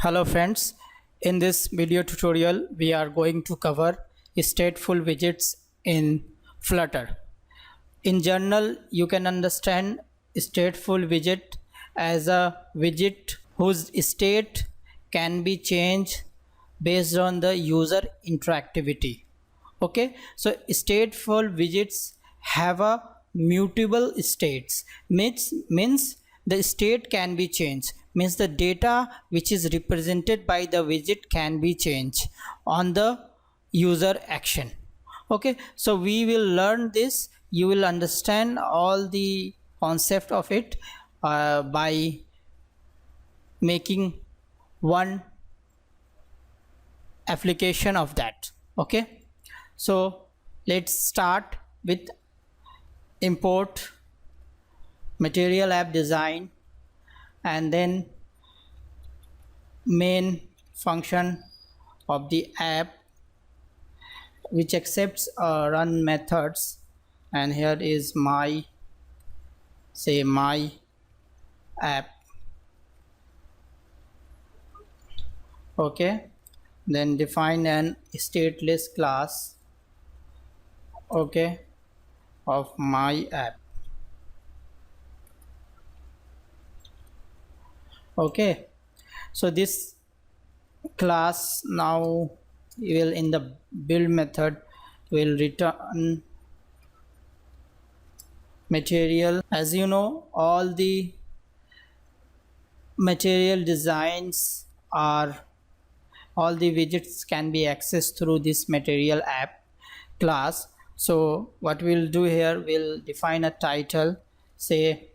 Hello friends, in this video tutorial we are going to cover stateful widgets in Flutter. In general, you can understand stateful widget as a widget whose state can be changed based on the user interactivity. Okay, so stateful widgets have a mutable states, means the state can be changed, means the data which is represented by the widget can be changed on the user action. Okay, so we will learn this. You will understand all the concept of it by making one application of that. Okay, so let's start with import material app design and then main function of the app which accepts run methods, and here is my app. Okay, then define an stateless class, okay, of my app. Okay, so this class now will in the build method will return material. As you know, all the material designs are all the widgets can be accessed through this material app class. So what we'll do here, we'll define a title, say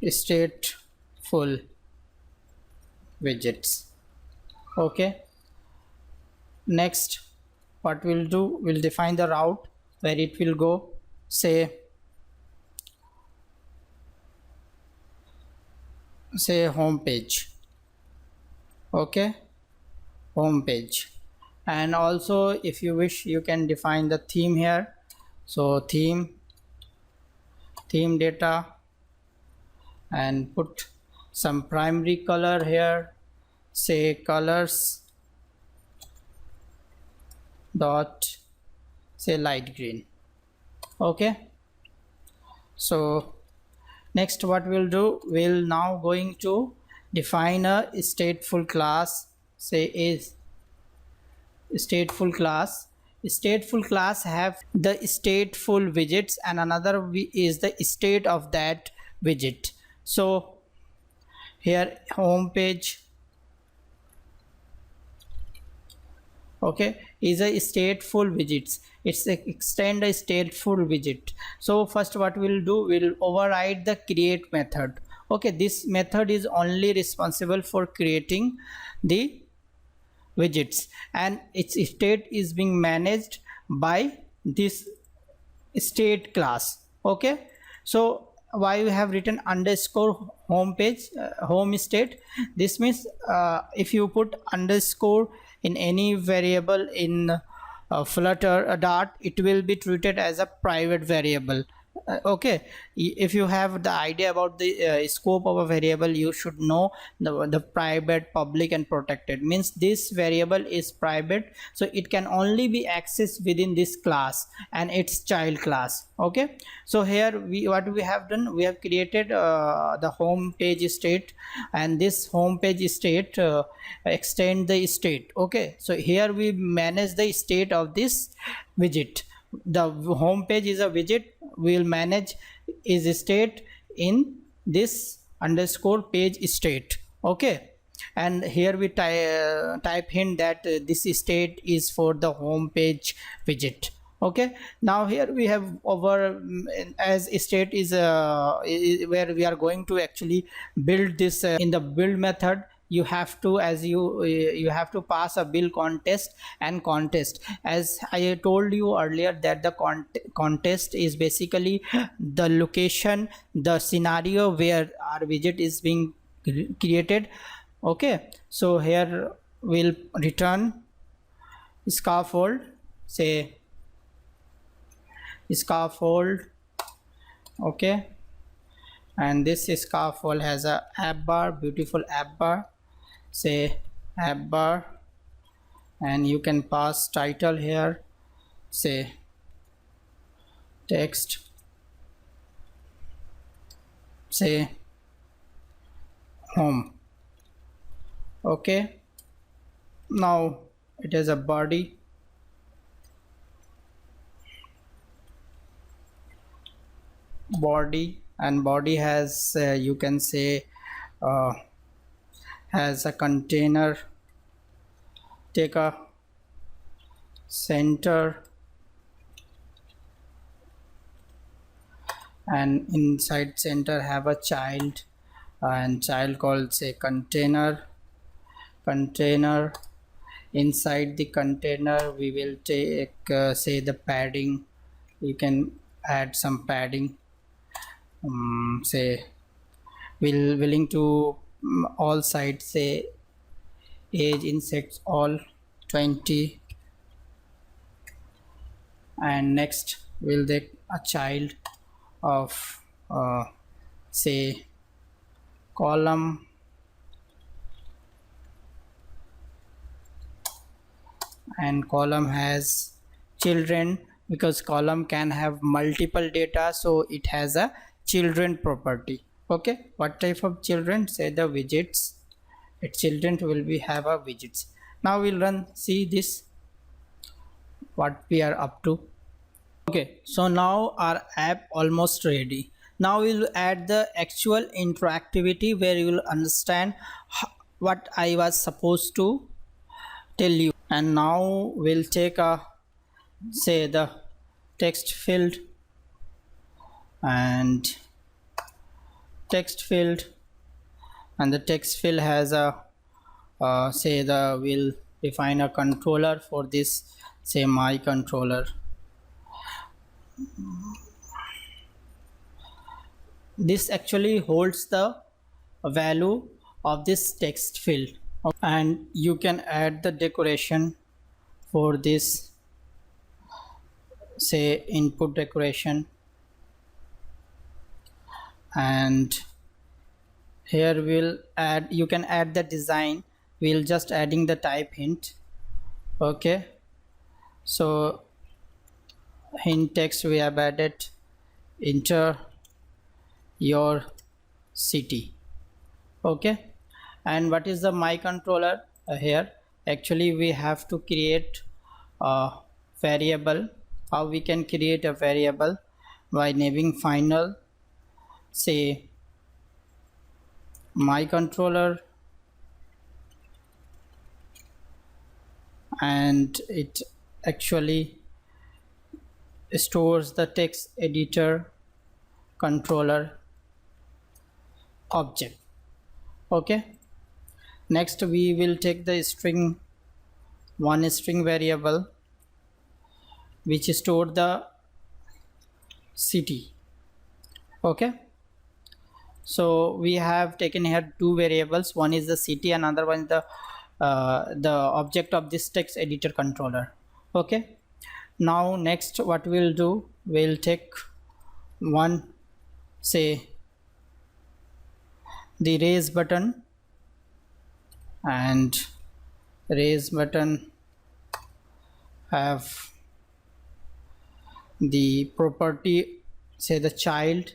stateful widgets. Okay, next what we'll do, we'll define the route where it will go, say home page. Okay, home page. And also if you wish, you can define the theme here. So theme data, and put some primary color here, say colors dot say light green. Okay, so next what we'll do, we'll now going to define a stateful class, say is stateful class. Stateful class have the stateful widgets and another is the state of that widget. So here home page, okay, is a stateful widgets. It's a extend a stateful widget. So first what we'll do, we'll override the create method. Okay, this method is only responsible for creating the widgets and its state is being managed by this state class. Okay, so why we have written underscore home page home state, this means if you put underscore in any variable in Flutter Dart, it will be treated as a private variable. Okay, if you have the idea about the scope of a variable, you should know the private, public and protected. Means this variable is private, so it can only be accessed within this class and its child class. Okay, so here what we have done, we have created the home page state, and this home page state extend the state. Okay, so here we manage the state of this widget. The home page is a widget, we will manage is state in this underscore page state. Okay, and here we type hint that this state is for the home page widget. Okay, now here we have over as state is where we are going to actually build this in the build method. You have to, as you have to pass a build context and contest. As I told you earlier that the contest is basically the location, the scenario where our widget is being created. Okay, so here we'll return scaffold, say scaffold. Okay, and this scaffold has a app bar, beautiful app bar. say app bar, and you can pass title here, say text, say home. Okay, now it is a body, and body has you can say has a container. Take a center, and inside center have a child, and child called say container. Inside the container we will take say the padding. You can add some padding, say willing to all sides, say age insects all 20, and next we'll take a child of say column, and column has children, because column can have multiple data, so it has a children property. Okay, what type of children? Say the widgets. Its children will be have a widgets. Now we'll run, see this what we are up to. Okay, so now our app almost ready. Now we'll add the actual interactivity where you will understand what I was supposed to tell you. And now we'll take a say the text field, and the text field has a say the we'll define a controller for this, say my controller. This actually holds the value of this text field, and you can add the decoration for this, say input decoration, and here we'll add, you can add the design. We'll just adding the type hint. Okay, so hint text we have added enter your city. Okay, and what is the my controller? Here actually we have to create a variable. How we can create a variable? By naming final, say my controller, and it actually stores the text editor controller object. Okay, next we will take the string, one string variable which store the city. Okay, so we have taken here two variables, one is the city, another one is the object of this text editor controller. Okay, now next what we'll do, we'll take one, say the raise button, and raise button have the property, say the child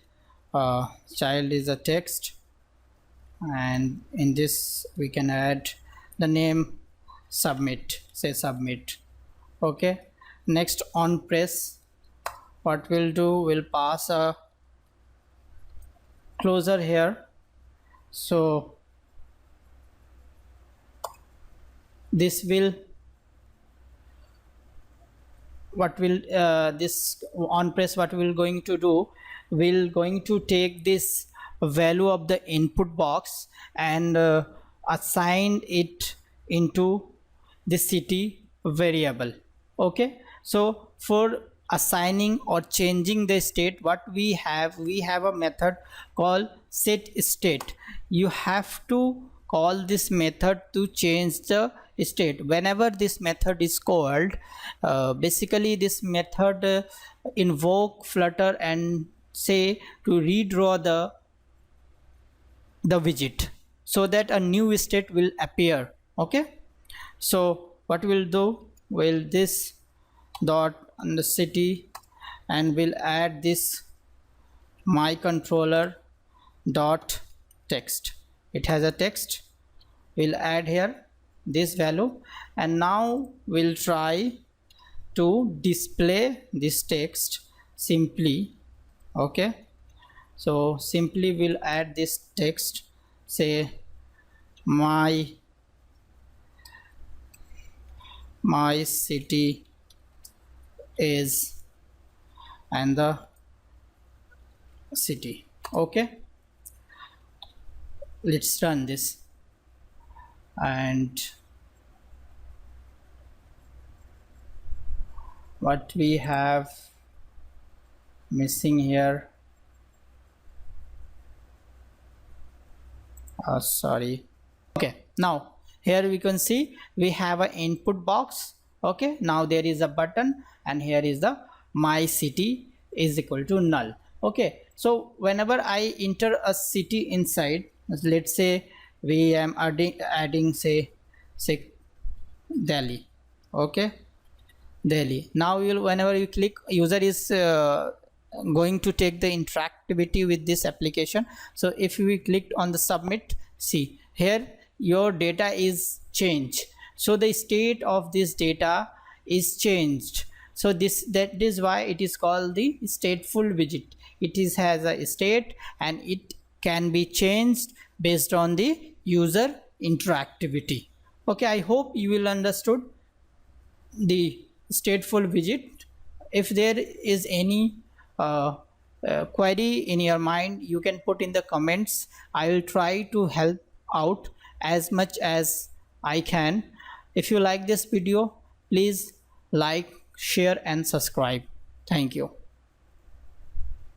is a text, and in this we can add the name submit, say submit. Okay, next on press, what we'll do, we'll pass a closer here, so this will this on press, what we're going to do, we're going to take this value of the input box and assign it into the city variable. Okay, so for assigning or changing the state, what we have a method called set state. You have to call this method to change the state. Whenever this method is called, basically this method invoke flutter and say to redraw the widget. so that a new state will appear. Okay, so what we'll do, will this dot on the city, and we'll add this my controller dot text. It has a text, we'll add here this value, and now we'll try to display this text simply. Okay, so simply we'll add this text, say my city is, and the city. Okay, let's run this, and what we have missing here, sorry. Okay, now here we can see we have an input box. Okay, now there is a button, and here is the my city is equal to null. Okay, so whenever I enter a city inside, let's say we am adding say Delhi. Okay, Delhi. Now you'll, whenever you click, user is going to take the interactivity with this application. So if we click on the submit, see here your data is changed, so the state of this data is changed. So that is why it is called the stateful widget. It is has a state, and it can be changed based on the user interactivity. Okay, I hope you will understood the stateful widget. If there is any query in your mind, you can put in the comments. I will try to help out as much as I can. If you like this video, please like, share and subscribe. Thank you.